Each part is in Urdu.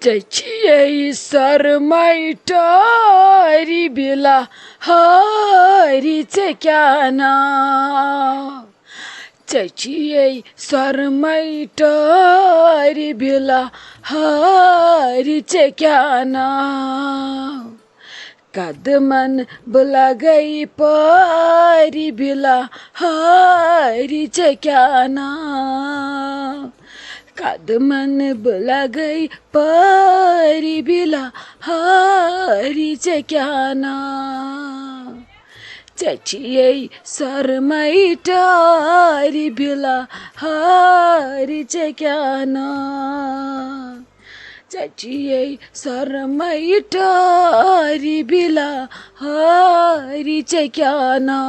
Çeçiyeyi sarmaytari bila hari çekana. Çeçiyeyi sarmaytari bila hari çekana. Kadman bulagai pari bila hari çekana. Kadman bulagai pari bila hari çekana. Çeçiyeyi sarmaytari bila hari çekana. Çeçiyeyi sarmaytari bila hari çekana.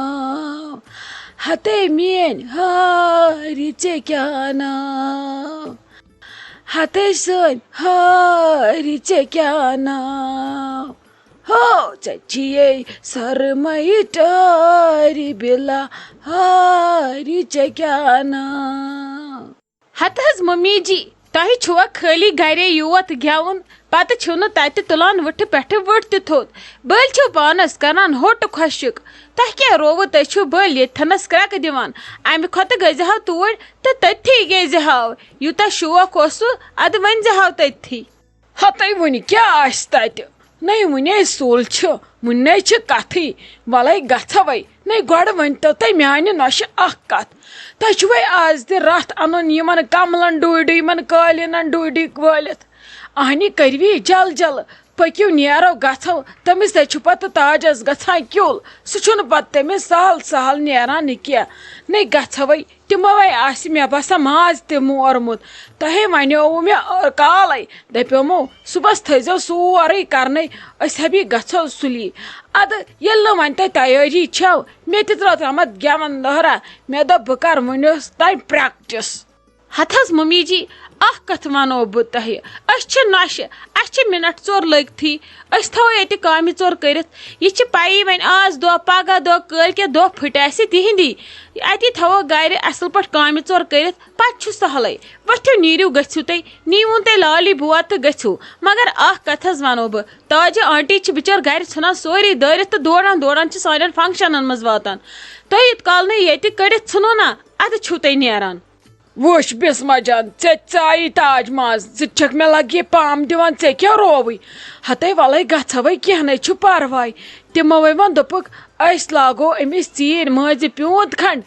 Hate mien hari çekana. Hate sen hari çekana. Ho çeçiyeyi sarmaytari bila hari çekana. Hatas mummy ji تۄہہِ چھُوا خٲلی گرے یوت گٮ۪وُن پتہٕ چھِو نہٕ تتہِ تُلان وٕٹھٕ پٮ۪ٹھٕ وٕٹھ تہِ تھوٚد بٔلۍ چھِو پانس کران ہوٚٹ خۄشِک تۄہہِ کیٛاہ رووٕ تُہۍ چھِو بٔلۍ ییٚتھنس کرٛٮ۪کہٕ دِوان امہِ کھۄتہٕ گٔژھۍزِہو توٗرۍ تہٕ تٔتھی گٔژھۍزِہو یوٗتاہ شوق اوسوٕ ادٕ ؤنۍزِہو تٔتھی ہتَے وٕنہِ کیٛاہ آسہِ تتہِ نَے وٕنے سُل چھِ وٕنے چھِ کتھٕے وَلَے گژھوَے نَے گۄڈٕ ؤنۍتو تُہۍ میانہِ نۄشہِ اکھ کتھ تۄہہِ چھُوَے آز تہِ رتھ اَنُن یِمن کملن ڈُوڈِ یِمن قٲلیٖنن ڈُوڈِ وٲلِتھ اہنہِ کٔرۍوی جل جل پٔکِو نیرو گژھو تٔمِس تے چھُ پتہٕ تاجس گژھان کیُل سُہ چھُنہٕ پتہٕ تٔمِس سہل سہل نیران نہٕ کینٛہہ نَے گژھوَے تِموے آسہِ مےٚ باسان ماز تہِ مورمُت تۄہے ونیووُ مےٚ کالے دپیومو صُبحس تھٲیزیو سورُے کرنَے أسۍ ہبی گژھو سُلی ادٕ ییٚلہِ نہٕ وۄنۍ تۄہہِ تیٲری چھو مےٚ تہِ ترٛٲو تامتھ گٮ۪وَن لہرا مےٚ دوٚپ بہٕ کرٕ وٕنِس تانۍ پرٛٮ۪کٹِس ہتھ حظ ممی جی اکھ کتھ ونو بہٕ تۄہہِ أسۍ چھِ نۄشہِ اسہِ چھِ مِنٹ ژور لٔگتھٕے أسۍ تھاوو ییٚتہِ کامہِ ژور کٔرِتھ یہِ چھِ پیی وۄنۍ آز دۄہ پگہہ دۄہ کٲلکٮ۪تھ دۄہ پھٕٹہِ اسہِ تِہنٛدی اتی تھاوو گرِ اصل پٲٹھۍ کامہِ ژور کٔرِتھ پتہٕ چھُ سہلٕے ؤتھِو نیٖرِو گٔژھِو تُہۍ نیٖوُن تُہۍ لالی بور تہٕ گٔژھِو مگر اکھ کتھ حظ ونو بہٕ تاجہِ آنٹی چھِ بِچٲر گرِ ژھٕنان سورُے دٲرِتھ تہٕ دوران دوران چھِ سانٮ۪ن فنگشنن منٛز واتان تُہۍ یِت کال نہٕ ییٚتہِ کٔڑِتھ ژھٕنو نا ادٕ چھِو تُہۍ نیران وٕچھ بِسما جان ژےٚ ژایہِ تاج ماز ژٕ چھکھ مےٚ لگہِ پام دِوان ژےٚ کیٛاہ رووٕے ہتَے وَلَے گژھوَے کینٛہہ نَے چھُ پرواے تِمو وۄنۍ دوٚپُکھ أسۍ لاگو أمِس ژیٖرۍ مٲنٛزِ پیوٗنٛت کھنٛڈ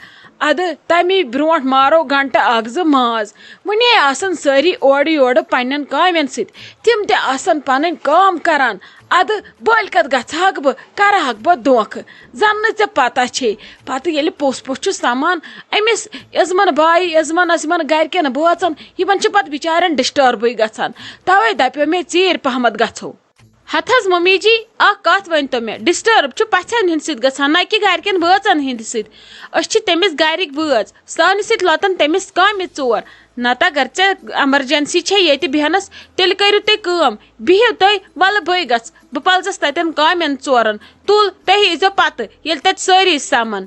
ادٕ تَمی برونٛٹھ مارو گنٹہٕ اکھ زٕ ماز وُنے آسان سٲری اورٕ یورٕ پننٮ۪ن کامٮ۪ن سۭتۍ تِم تہِ آسان پنٕنۍ کٲم کران ادٕ بٔلۍ کتھ گژھہَکھ بہٕ کرہَکھ بہٕ دھوکہٕ زن نہٕ ژےٚ پتہ چھے پتہٕ ییٚلہِ پوٚژھ پوٚژھ چھُ سمان أمِس عزمن بایہِ عزمنس یِمن گرِکٮ۪ن بٲژن یِمن چھِ پتہٕ بِچارٮ۪ن ڈسٹٲربٕے گژھان توے دپیو مےٚ ژیٖرۍ پہمتھ گژھو ہتھ حظ ممی جی اکھ کتھ ؤنتو مےٚ ڈسٹٲرب چھُ پژھٮ۪ن ہٕنٛدۍ سۭتۍ گژھان نہ کہِ گرِکٮ۪ن بٲژن ہٕنٛدۍ سۭتۍ أسۍ چھِ تٔمِس گرِکۍ بٲژ سانہِ سۭتۍ لۄتن تٔمِس کامہِ ژور نتہٕ اگر ژےٚ ایمرجنسی چھے ییٚتہِ بیہنس تیٚلہِ کٔرِو تُہۍ کٲم بِہِو تُہۍ وَلہٕ بٕے گژھٕ بہٕ پلزس تتٮ۪ن کامٮ۪ن ژورن تُل تُہۍ ییٖزیو پتہٕ ییٚلہِ تتہِ سٲری سمان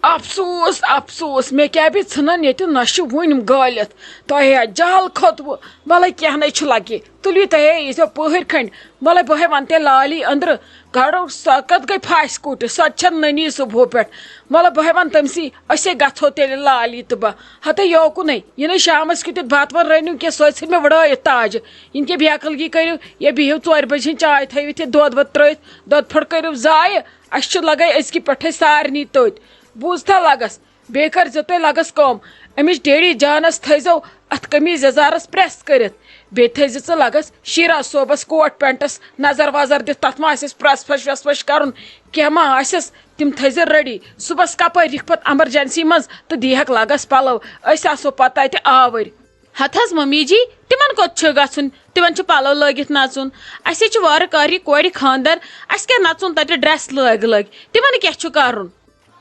افسوٗس افسوٗس مےٚ کیٛاہ بھی ژھٕنن ییٚتہِ نۄشہِ وُنۍ گٲلِتھ تۄہہِ ہے جہل کھوٚتوٕ وَلَے کینٛہہ نَے چھُ لگہِ تُلِو تُہۍ ہے ییٖزیو پٔہٕرۍ کھنٛڈۍ وَلَے بہٕ ہے وَنہٕ تیٚلہِ لالی أنٛدرٕ گۄڈٕ سۄ کَتھ گٔے پھاسہِ کوٗٹہِ سۄ تہِ چھَنہٕ نٔنی صُبحو پٮ۪ٹھ وَلہٕ بہٕ ہے وَنہٕ تٔمسٕے أسے گژھو تیٚلہِ لالی تہٕ بہٕ ہتَے یوکُنٕے یہِ نَے شامَس کیُتھ بَتہٕ وَتہٕ رٔنِو کینٛہہ سۄ ژھٕنۍ مےٚ وٕڑٲیِتھ تاجہِ یِنہٕ کینٛہہ بیقلگی کٔرِو یا بِہِو 4 بجہِ ہٕنٛز چاے تھٲیِتھ یہِ دۄد وۄد ترٛٲیِتھ دۄد پھٔٹ کٔرِو ضایہِ اَسہِ چھُ لگے أزکہِ پٮ۪ٹھَے سارنٕے تٔتۍ بوٗزتھا لگس بیٚیہِ کٔرۍزیو تُہۍ لگس کٲم أمِس ڈیڈی جانس تھٲیزیو اَتھ قمیٖض یزارس پرٛٮ۪س کٔرِتھ بیٚیہِ تھٲیزِ ژٕ لگس شیٖرا صٲبس کوٹ پینٹس نظر وظر دِتھ تتھ ما آسٮ۪س پرٛٮ۪س پھش وٮ۪س پھش کرُن کینٛہہ ما آسٮ۪س تِم تھٲیزِ ریڈی صُبحس کپٲرۍ یِکھ پتہٕ ایمرجنسی منٛز تہٕ دیٖہکھ لگس پلو أسۍ آسو پتہٕ تتہِ آوٕرۍ ہتھ حظ ممی جی تِمن کوٚت چھُ گژھُن تِمن چھُ پلو لٲگِتھ نژُن اسے چھُ وارٕ کارِ کورِ خانٛدر اسہِ کیٛاہ نژُن تتہِ ڈرٮ۪س لٲگۍ تِمن کیٛاہ چھُ کرُن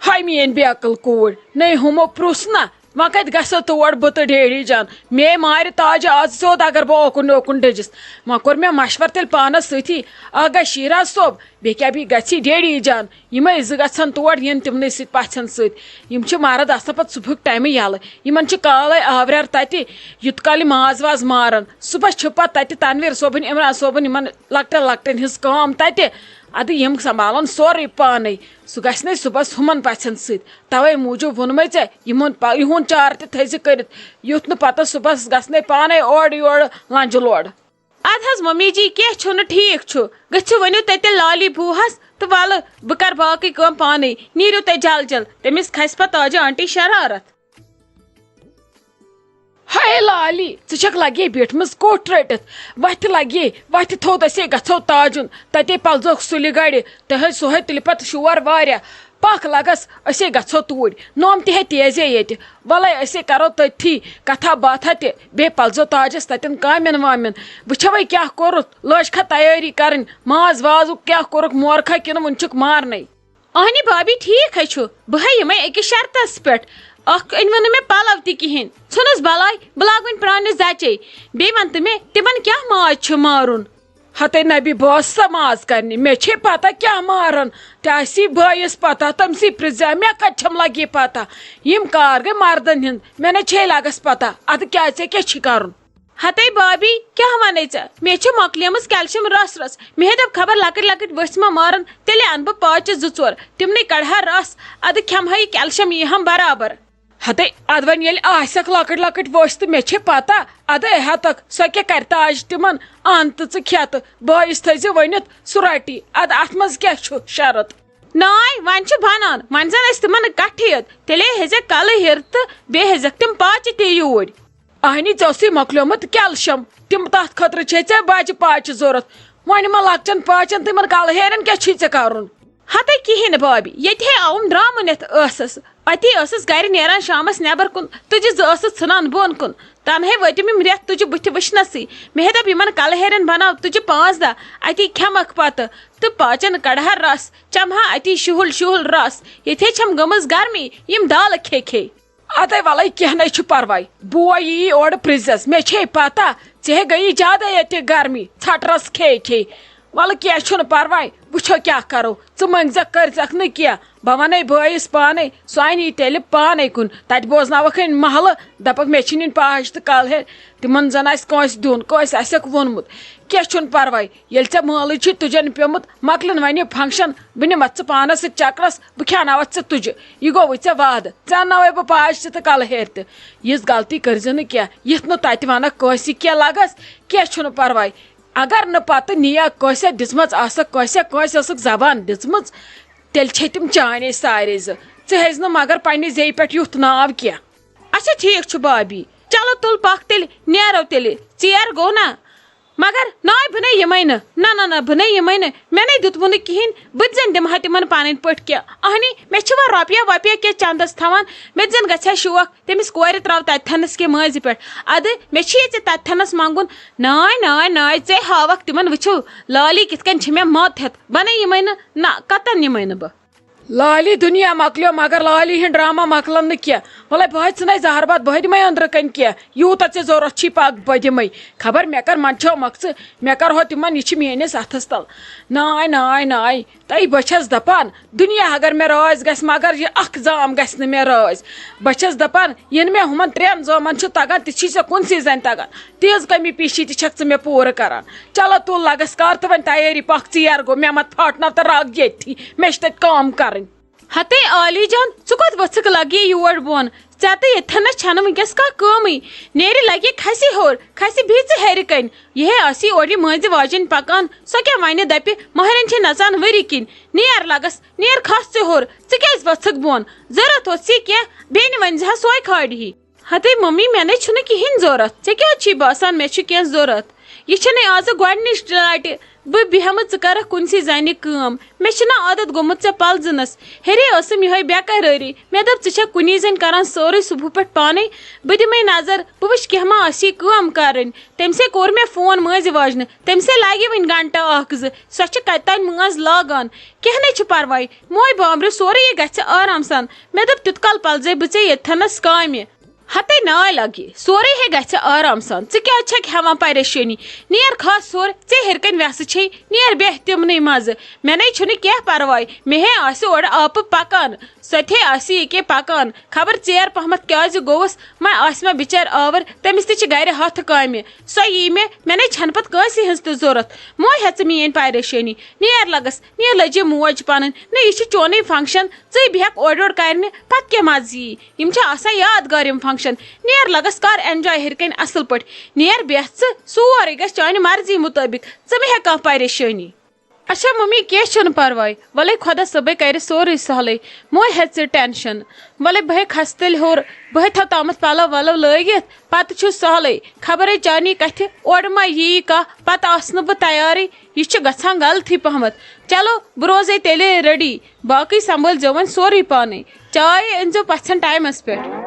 ہاے میٲنۍ بیقل کوٗر نَے ہُمو پرُژھ نا وۄنۍ کتہِ گژھو تور بہٕ تہٕ ڈیڈی جان مے مارِ تاجہِ آز سیوٚد اگر بہٕ اوکُن یوکُن ڈٔجِس وۄنۍ کوٚر مےٚ مشور تیٚلہِ پانس سۭتی اکھ گژھِ شیراز صٲب بیٚیہِ کیاہ بیٚیہِ گژھِ ڈیڈی جان یِمے زٕ گژھن تور یِن تِمنٕے سۭتۍ پژھٮ۪ن سۭتۍ یِم چھِ مرد آسان پتہٕ صبحُک ٹایمہٕ یَلہٕ یِمن چھِ کالے آوریر تتہِ یُت کال یہِ ماز واز مارن صبحس چھِ پتہٕ تتہِ تنویٖر صٲبٕنۍ عمران صٲبٕنۍ یِمن لۄکٹٮ۪ن لۄکٹٮ۪ن ہِنٛز کٲم تتہِ ادٕ یِم سنبھالن سورُے پانے سُہ گژھِ نہٕ صبحس ہُمن پژھٮ۪ن سۭتۍ توے موٗجوٗب ووٚنمے ژےٚ یِہُنٛد چار تہِ تھٲیزِ کٔرِتھ یُتھ نہٕ پتہٕ صبحس گژھنے پانے اورٕ یورٕ لنجہِ لوڑ اد حظ ممی جی کینٛہہ چھُنہٕ ٹھیٖک چھُ گٔژھِو ؤنِو تتہِ لالی بوٗہس تہٕ وَلہٕ بہٕ کرٕ باقٕے کٲم پانے نیٖرِو تُہۍ جل جل تٔمِس کھسہِ پتہٕ تاجہِ آنٹی شرارت ہاے لالی ژٕ چھکھ لگے بیٖٹھمٕژ کوٚٹ رٔٹِتھ وتھِ لگے وتھِ تھوٚد أسے گژھو تاجُن تتے پلزوکھ سُلہِ گڑِ سُہ تُلہِ پتہٕ شور واریاہ پکھ لگس أسے گژھو توٗرۍ نوم تہِ ہے تیزے ییٚتہِ وَلے أسے کرو تٔتھی کتھا باتھا تہِ بیٚیہِ پلزو تاجس تتٮ۪ن کامٮ۪ن وامٮ۪ن وٕچھو وۄنۍ کیاہ کوٚرُتھ لٲج کھا تیٲری کرٕنۍ ماز وازُک کیاہ کوٚرُکھ مورکھا کِنہٕ وُنہِ چھُکھ مارنے اہنہِ بابی ٹھیٖک ہے چھُ بہٕ ہے یِمے أکِس شرطس پٮ۪ٹھ اکھ أنۍ وٕ نہٕ مےٚ پلو تہِ کِہینۍ ژھٕنُس بلاے بہٕ لاگ وۄنۍ پرٛانِس زچے بیٚیہِ ون تہٕ مےٚ تِمن کیاہ ماز چھُ مارُن ہتے نبی بہٕ ٲسٕس سا ماز کرنہِ مےٚ چھے پتہ کیاہ مارن تہِ آسی بٲیِس پتہ تٔمسٕے پرٛژھزِ مےٚ کتہِ چھم لگی پتہ یِم کار گٔے مردن ہِنٛد مےٚ نَے چھے لگس پتہ ادٕ کیٛاہ ژےٚ کیاہ چھی کرُن ہتے بابی کیاہ ونے ژےٚ مےٚ چھِ مۄکلیمٕژ کیلشیم رس مےٚ ہے دوٚپ خبر لۄکٕٹۍ لۄکٕٹۍ ؤژھۍ ما مارن تیٚلے انہٕ بہٕ پاچہِ 2-4 تِمنٕے کڑہا رس ادٕ کھٮ۪مہا یہِ کیلشیم یی ہم برابر ہتے اد وۄنۍ ییٚلہِ آسٮ۪کھ لۄکٕٹۍ لۄکٕٹۍ ؤژھۍ تہٕ مےٚ چھے پتہ ادے ہٮ۪تکھ سۄ کیاہ کرِ تاج تِمن ان تہٕ ژٕ کھٮ۪تہٕ بٲیِس تھٲیزِ ؤنِتھ سُہ رٹی اد اتھ منٛز کیاہ چھُ شرط ناے وۄنۍ چھُ بنان وۄنۍ زن ٲسۍ تِمن کٹھِتھ تیٚلے ہیزٮ۪کھ کلہٕ ہِر تہٕ بیٚیہِ ہیزٮ۪کھ تِم پاچہِ تہِ یوٗرۍ اہنی ژےٚ اوسُے مۄکلیومُت کیلشیم تِم تتھ خٲطرٕ چھے ژےٚ بجہِ پاچہِ ضوٚرتھ وۄنۍ یِمن لۄکچن پاچن تِمن کلہٕ ہیرٮ۪ن کیاہ چھُے ژےٚ کرُن ہتے کِہینۍ نہٕ بابی ییٚتہِ ہے آوُم درٛامُن یتھ ٲسس اتی ٲسٕس گرِ نیران شامس نٮ۪بر کُن تُجہِ 2 ٲسٕس ژھٕنان بۄن کُن تنہے وٲتِم یِم رٮ۪تھ تُجہِ بٕتھِ وٕچھنسٕے مےٚ ہے دوٚپ یِمن کلہٕ ہیرٮ۪ن بناو تُجہِ 5 دۄہ اتی کھٮ۪مکھ پتہٕ تہٕ پاچن کڑہا رس چمہا اتی شُہُل شُہُل رس ییٚتہِ ہے چھم گٔمٕژ گرمی یِم دالہٕ کھے ادے ولے کینٛہہ نَے چھُ پرواے بوے یی اورٕ پرٛژھزٮ۪س مےٚ چھے پتہ ژےٚ ہے گٔیی زیادے ییٚتہِ گرمی ژھٹہٕ رس کھے ولہٕ کینٛہہ چھُنہٕ پرواے وٕچھو کیاہ کرو ژٕ منٛگزٮ۪کھ کٔرزٮ۪کھ نہٕ کینٛہہ بہٕ ونَے بٲیِس پانے سُہ انی تیٚلہِ پانے کُن تتہِ بوزناوکھٕنۍ محلہٕ دپکھ مےٚ چھِ نِنۍ پاش تہٕ کلہٕ ہیر تِمن زن آسہِ کٲنٛسہِ دیُن کٲنٛسہِ آسٮ۪کھ ووٚنمُت کینٛہہ چھُنہٕ پرواے ییٚلہِ ژےٚ مٲلٕے چھُے تُجن پیومُت مۄکلن وۄنۍ یہِ فنکشن بہٕ نِمتھ ژٕ پانس سۭتۍ چکرس بہٕ کھٮ۪ناوتھ ژٕ تُجہِ یہِ گوٚوُے ژےٚ وعدٕ ژےٚ انناوے بہٕ پاش تہِ تہٕ کلہٕ ہیر تہِ یِژھ غلطی کٔرزِ نہٕ کینٛہہ یِتھ نہٕ تتہِ ونکھ کٲنٛسہِ کینٛہہ لگس کینٛہہ چھُنہٕ پرواے اگر نہٕ پتہٕ نِیَکھ کٲنٛسہِ دِژمٕژ آسکھ کٲنٛسہِ ٲسٕکھ زبان دِژمٕژ تیٚلہِ چھے تِم چانے سارے زٕ ژٕ ہیزِ نہٕ مگر پننہِ زیٚیہِ پٮ۪ٹھ یُتھ ناو کینٛہہ اچھا ٹھیٖک چھُ بابی چلو تُل پکھ تیٚلہِ نیرو تیٚلہِ ژیر گوٚو نا مگر ناے بہٕ نے یِمے نہٕ نہ بہٕ نے یِمے نہٕ مےٚ نے دیُتوٕ نہٕ کِہینۍ بہٕ تہِ زن دِمہا تِمن پنٕنۍ پٲٹھۍ کینٛہہ اہنی مےٚ چھِ وۄنۍ رۄپیہِ وۄپیہِ کینٛہہ چندس تھاوان مےٚ تہِ زن گژھِ ہا شوق تٔمِس کورِ تراو تتہِ تھنس کینٛہہ مٲنزِ پٮ۪ٹھ ادٕ مےٚ چھِ ژےٚ تتہِ تھنس منٛگُن ناے ژےٚ ہاوکھ تِمن وٕچھو لالی کِتھ کٔنۍ چھِ مےٚ مت ہٮ۪تھ بنے یِمے نہ کتن یِمے نہٕ بہٕ لالی دُنیا مۄکلیو مگر لالی ہٕنٛدۍ ڈراما مۄکلن نہٕ کینٛہہ وَلے بہٕ ژھٕنَے زہر باد بہٕ دِمے أنٛدرٕ کَنۍ کینٛہہ یوٗتاہ ژےٚ ضوٚرتھ چھی پَک بہٕ دِمے خبر مےٚ کر منٛدچھو مۄکژٕ مےٚ کرہو تِمن یہِ چھِ میٲنِس اَتھس تل ناے تہٕ بہٕ چھس دپان دُنیا اگر مےٚ رٲزۍ گژھِ مگر یہِ اکھ زام گژھِ نہٕ مےٚ رٲزۍ بہٕ چھس دپان یِنہٕ مےٚ ہُمن 3 زامن چھُ تگان تہِ چھی ژےٚ کُنسٕے زنہِ تگان تیٖژ کمی پیٖشی تہِ چھکھ ژٕ مےٚ پوٗرٕ کران چلو تُل لگس کر تہٕ وۄنۍ تیٲری پکھ ژیر گوٚو مےٚ مت پھاٹناو تہٕ رگ ییٚتھی مےٚ چھِ تتہِ کٲم کرٕنۍ ہتے عالی جان ژٕ کوٚت ؤژھکھ لگی یور بۄن ژےٚ تہٕ ییٚتھنس چھنہٕ ونکیٚس کانٛہہ کٲمٕے نیرِ لگی کھسہِ ہیوٚر کھسہِ بِہِژٕ ہیرِ کنۍ یِہے آسی اورٕ مٲنزِ واجٮ۪ن پکان سۄ کیاہ ونہِ دپہِ مہرٮ۪ن چھِ نژان ؤری کِنۍ نیر لگس نیر کھس ژٕ ہیوٚر ژٕ کیازِ ؤژھکھ بۄن ضوٚرتھ اوسے کینٛہہ بیٚنہِ ؤنزِ ہا سۄے کھالہِ ہتے ممی مےٚ نے چھُنہٕ کِہینۍ ضوٚرتھ ژےٚ کیٛاہ چھی باسان مےٚ چھُ کینٛہہ ضوٚرتھ یہِ چھنہٕ آز گۄڈنِچ لٹہِ بہٕ بیہمہٕ ژٕ کرکھ کُنسٕے زنہِ کٲم مےٚ چھُنہ عادت گوٚمُت ژےٚ پلزٕنس ہیرے ٲسٕم یِہے بے قرٲری مےٚ دوٚپ ژٕ چھکھ کُنی زٔنۍ کران سورُے صبح پٮ۪ٹھ پانے بہٕ دِمے نظر بہٕ وٕچھ کینٛہہ ما آسی کٲم کرٕنۍ تٔمسے کوٚر مےٚ فون مٲنزِ واجنہِ تٔمسے لگہِ وۄنۍ 1 گنٹہٕ 2 سۄ چھِ کتہِ تانۍ مٲنز لاگان کینٛہہ نَے چھُ پرواے موے بامبرِ سورُے یہِ گژھِ آرام سان مےٚ دوٚپ تیُت کال پلزے بہٕ ژےٚ ییٚتھنس کامہِ ہتے نا لگی سورے ہے گژھِ آرام سان ژٕ کیٛازِ چھکھ ہٮ۪وان پریشٲنی نیر کھس سور ژےٚ ہیٚرِ کَنۍ وٮ۪سہٕ چھے نیر بیٚہہ تِمنٕے مزٕ مےٚ نے چھُنہٕ کینٛہہ پرواے مےٚ ہے آسہِ اورٕ آپہٕ پکان سۄ تہِ ہے آسہِ ییٚکیٛاہ پکان خبر ژیر پہمتھ کیٛازِ گوٚوُس وۄنۍ آسہِ مےٚ بِچارِ آوُر تٔمِس تہِ چھِ گرِ ہتھ کامہِ سۄ یی مےٚ نے چھنہٕ پتہٕ کٲنٛسہِ ہٕنٛز تہِ ضوٚرتھ مۄے ہےٚ ژٕ میٛٲنۍ پریشٲنی نیر لگس نیر لٔجہِ موج پنٕنۍ نہ یہِ چھِ چونُے فنٛکشن ژٕے بیٚہکھ اورٕ یورٕ کرنہِ پتہٕ کیٛاہ مزٕ یی یِم چھِ آسان یادگار یِم فنٛکشن نیر لگس کر اٮ۪نجاے ہیٚرِ کَنۍ اصل پٲٹھۍ نیر بیٚہہ ژٕ سورُے گژھِ چانہِ مرضی مُطٲبق ژٕ مہ ہےٚ کانٛہہ پریشٲنی اچھا ممی کینٛہہ چھُنہٕ پرواے وَلے خۄدا صٲبے کرِ سورُے سہلٕے مۄے ہے ژٕ ٹٮ۪نشن وَلے بہٕ ہے کھسہٕ تیٚلہِ ہیوٚر بہٕ ہے تھاو تامَتھ پلو ولو لٲگِتھ پتہٕ چھُ سہلٕے خبرے چانی کتھِ اورٕ ما یی کانٛہہ پتہٕ آسہٕ نہٕ بہٕ تیارٕے یہِ چھُ گژھان غلطٕے پہمتھ چلو بہٕ روزے تیٚلے ریڈی باقٕے سنبھٲلۍ زیو وۄنۍ سورُے پانے چاے أنۍزیو پژھٮ۪ن ٹایمس پٮ۪ٹھ